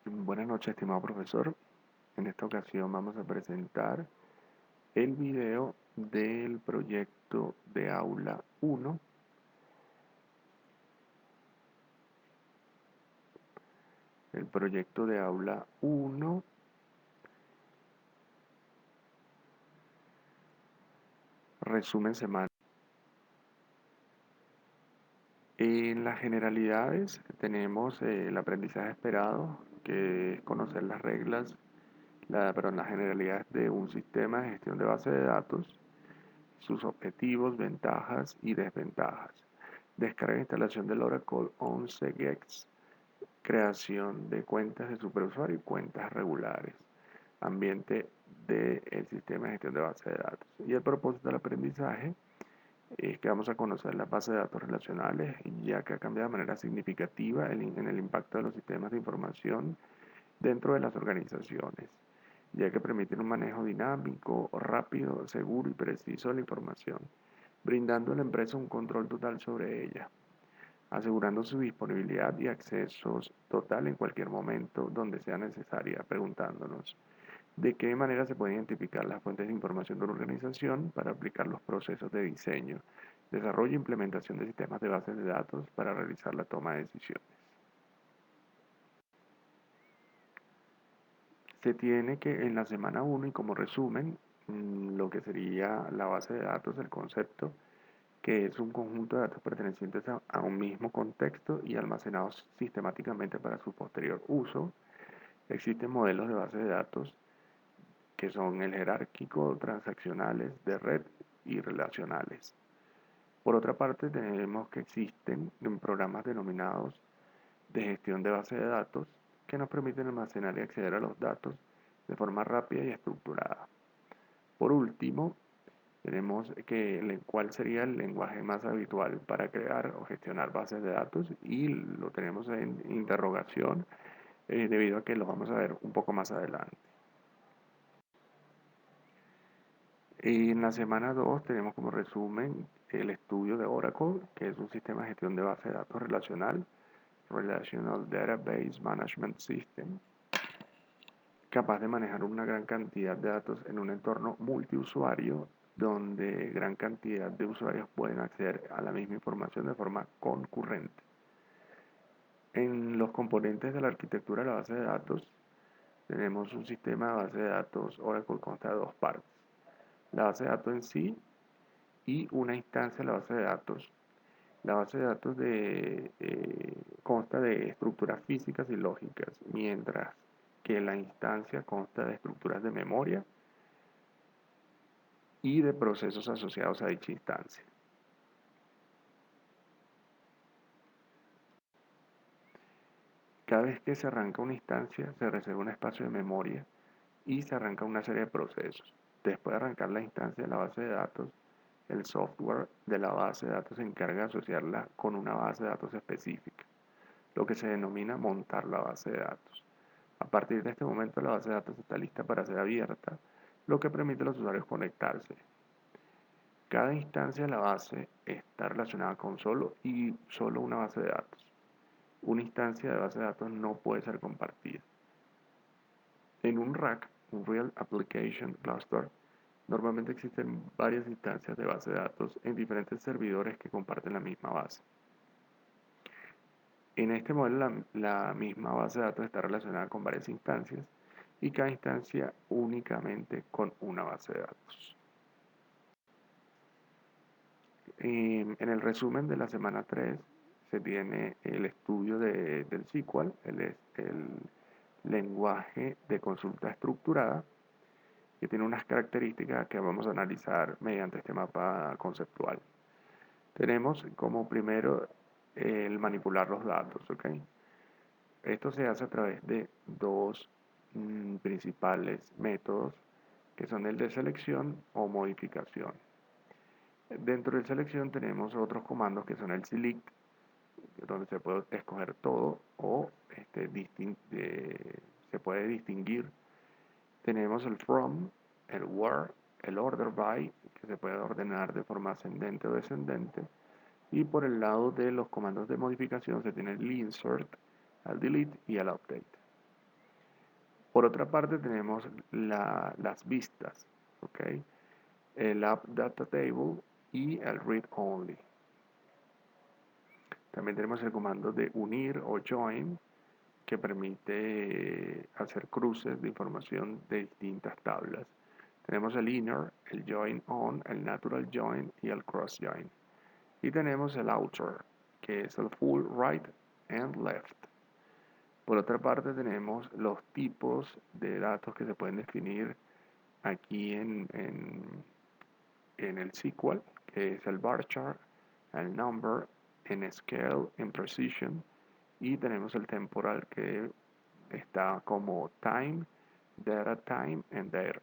Buenas noches, estimado profesor. En esta ocasión vamos a presentar el video del proyecto de aula 1. El proyecto de aula 1, resumen semanal. En las generalidades tenemos el aprendizaje esperado, que es conocer las reglas, las generalidades de un sistema de gestión de base de datos, sus objetivos, ventajas y desventajas. Descarga e instalación del Oracle 11gex, creación de cuentas de superusuario y cuentas regulares, ambiente del sistema de gestión de base de datos. Y el propósito del aprendizaje es que vamos a conocer las bases de datos relacionales, ya que ha cambiado de manera significativa en el impacto de los sistemas de información dentro de las organizaciones, ya que permiten un manejo dinámico, rápido, seguro y preciso de la información, brindando a la empresa un control total sobre ella, asegurando su disponibilidad y accesos total en cualquier momento donde sea necesaria, preguntándonos de qué manera se pueden identificar las fuentes de información de una organización para aplicar los procesos de diseño, desarrollo e implementación de sistemas de bases de datos para realizar la toma de decisiones. Se tiene que en la semana 1 y como resumen, lo que sería la base de datos, el concepto, que es un conjunto de datos pertenecientes a un mismo contexto y almacenados sistemáticamente para su posterior uso. Existen modelos de base de datos que son el jerárquico, transaccionales, de red y relacionales. Por otra parte, tenemos que existen programas denominados de gestión de base de datos que nos permiten almacenar y acceder a los datos de forma rápida y estructurada. Por último, tenemos cuál sería el lenguaje más habitual para crear o gestionar bases de datos y lo tenemos en interrogación debido a que lo vamos a ver un poco más adelante. En la semana 2 tenemos como resumen el estudio de Oracle, que es un sistema de gestión de base de datos relacional, Relational Database Management System, capaz de manejar una gran cantidad de datos en un entorno multiusuario donde gran cantidad de usuarios pueden acceder a la misma información de forma concurrente. En los componentes de la arquitectura de la base de datos tenemos un sistema de base de datos Oracle consta de dos partes. La base de datos en sí y una instancia de la base de datos. La base de datos consta de estructuras físicas y lógicas, mientras que la instancia consta de estructuras de memoria y de procesos asociados a dicha instancia. Cada vez que se arranca una instancia, se reserva un espacio de memoria y se arranca una serie de procesos. Después de arrancar la instancia de la base de datos, el software de la base de datos se encarga de asociarla con una base de datos específica, lo que se denomina montar la base de datos. A partir de este momento la base de datos está lista para ser abierta, lo que permite a los usuarios conectarse. Cada instancia de la base está relacionada con solo una base de datos. Una instancia de base de datos no puede ser compartida. En un RAC, un Real Application Cluster, normalmente existen varias instancias de base de datos en diferentes servidores que comparten la misma base. En este modelo la misma base de datos está relacionada con varias instancias y cada instancia únicamente con una base de datos. En el resumen de la semana 3 se tiene el estudio del SQL, el lenguaje de consulta estructurada, que tiene unas características que vamos a analizar mediante este mapa conceptual. Tenemos como primero el manipular los datos, ¿ok? Esto se hace a través de dos principales métodos, que son el de selección o modificación. Dentro de selección tenemos otros comandos que son el select, donde se puede escoger todo o se puede distinguir. Tenemos el from, el where, el order by, que se puede ordenar de forma ascendente o descendente. Y por el lado de los comandos de modificación se tiene el insert, el delete y el update. Por otra parte tenemos las vistas, ¿ok? El App Data Table y el Read Only. También tenemos el comando de unir o join, que permite hacer cruces de información de distintas tablas. Tenemos el inner, el join on, el natural join y el cross join. Y tenemos el outer, que es el full right and left. Por otra parte tenemos los tipos de datos que se pueden definir aquí en el SQL, que es el bar chart, el number, en scale, en precision, y tenemos el temporal que está como time, data time, and date.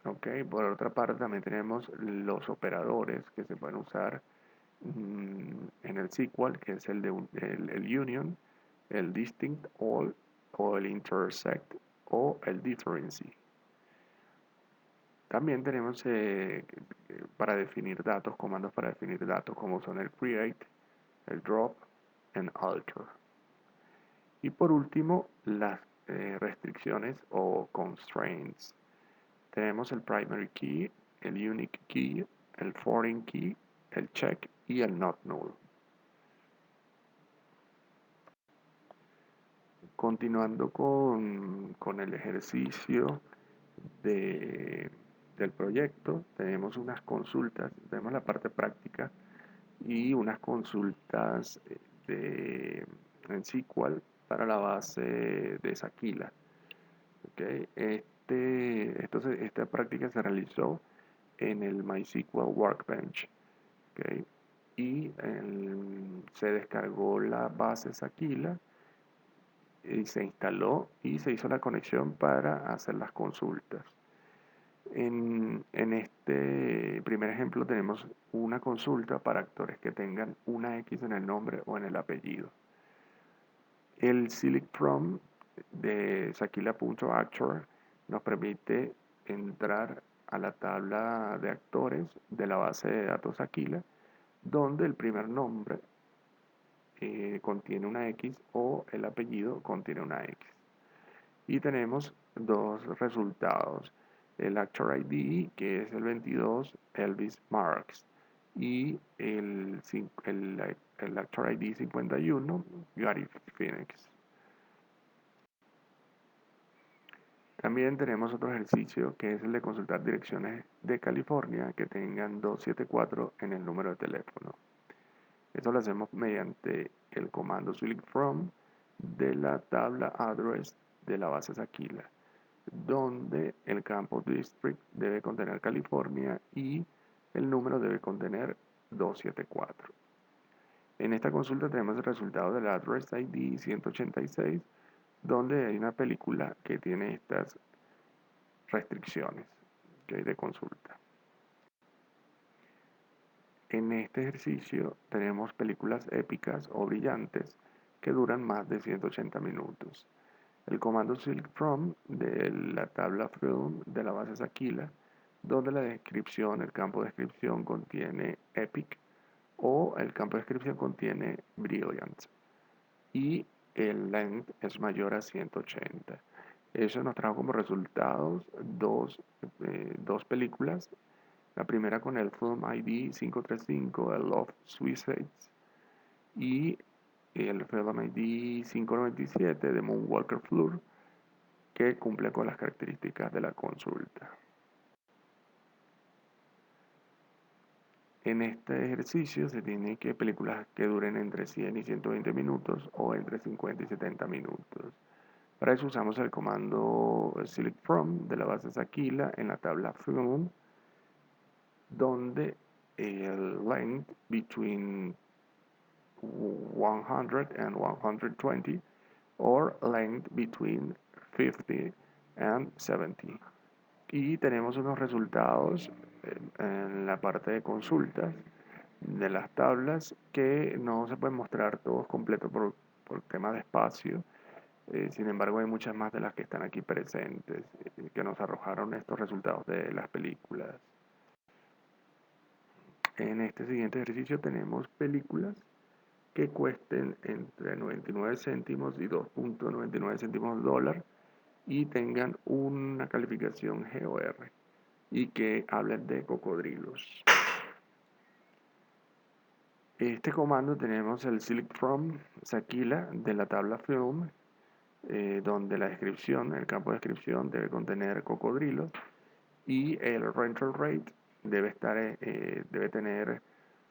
Ok, por otra parte también tenemos los operadores que se pueden usar en el SQL, que es el union, el distinct, all, o el intersect, o el difference. También tenemos para definir datos, comandos para definir datos, como son el create, el drop, and alter. Y por último, las restricciones o constraints. Tenemos el primary key, el unique key, el foreign key, el check y el not null. Continuando con el ejercicio del proyecto, tenemos unas consultas, tenemos la parte práctica y unas consultas en SQL para la base de Saquila. ¿Okay? Esta práctica se realizó en el MySQL Workbench. ¿Okay? Y se descargó la base Saquila y se instaló y se hizo la conexión para hacer las consultas. En este primer ejemplo tenemos una consulta para actores que tengan una X en el nombre o en el apellido. El select from de Saquila.actor nos permite entrar a la tabla de actores de la base de datos Saquila, donde el primer nombre contiene una X o el apellido contiene una X. Y tenemos dos resultados. El Actor ID, que es el 22, Elvis Marks. Y el Actor ID 51, Gary Phoenix. También tenemos otro ejercicio que es el de consultar direcciones de California que tengan 274 en el número de teléfono. Eso lo hacemos mediante el comando select from de la tabla address de la base Saquila, donde el campo district debe contener California y el número debe contener 274. En esta consulta tenemos el resultado del address ID 186, donde hay una película que tiene estas restricciones que hay de consulta. En este ejercicio tenemos películas épicas o brillantes que duran más de 180 minutos. El comando select from de la tabla film de la base Saquila, donde la descripción, el campo de descripción contiene epic o el campo de descripción contiene brilliant y el length es mayor a 180. Eso nos trajo como resultados dos películas. La primera con el Film ID 535, el Love Suicides, y el Film ID 597 de Moonwalker Floor, que cumple con las características de la consulta. En este ejercicio se tiene que películas que duren entre 100 y 120 minutos o entre 50 y 70 minutos. Para eso usamos el comando select from de la base Saquila en la tabla film, donde el length between 100 and 120 or length between 50 and 70. Y tenemos unos resultados en la parte de consultas de las tablas que no se pueden mostrar todos completos por tema de espacio. Sin embargo, hay muchas más de las que están aquí presentes que nos arrojaron estos resultados de las películas. En este siguiente ejercicio tenemos películas que cuesten entre 99 céntimos y 2.99 céntimos de dólar y tengan una calificación GOR y que hablen de cocodrilos. Este comando tenemos el select from Sakila de la tabla film, donde la descripción, el campo de descripción debe contener cocodrilos y el rental rate debe tener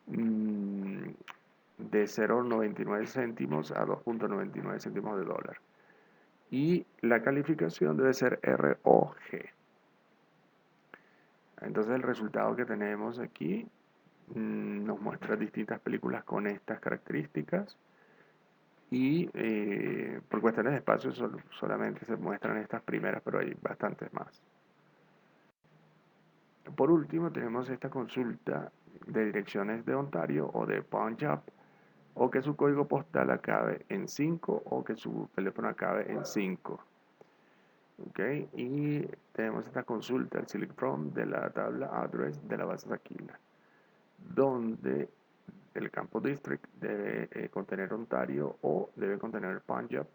de 0.99 céntimos a 2.99 céntimos de dólar. Y la calificación debe ser ROG. Entonces el resultado que tenemos aquí nos muestra distintas películas con estas características y por cuestiones de espacio solamente se muestran estas primeras, pero hay bastantes más. Por último tenemos esta consulta de direcciones de Ontario o de Punjab, o que su código postal acabe en 5 o que su teléfono acabe en 5. ¿Okay? Y tenemos esta consulta, el select from de la tabla address de la base Sakila, donde el campo district debe contener Ontario o debe contener Punjab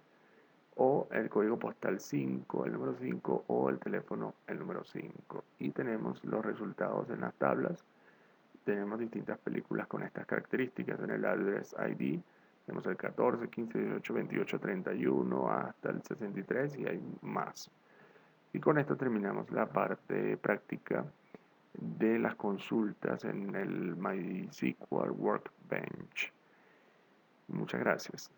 o el código postal 5, el número 5 o el teléfono, el número 5. Y tenemos los resultados en las tablas. Tenemos distintas películas con estas características. En el address ID tenemos el 14, 15, 18, 28, 31 hasta el 63 y hay más. Y con esto terminamos la parte práctica de las consultas en el MySQL Workbench. Muchas gracias.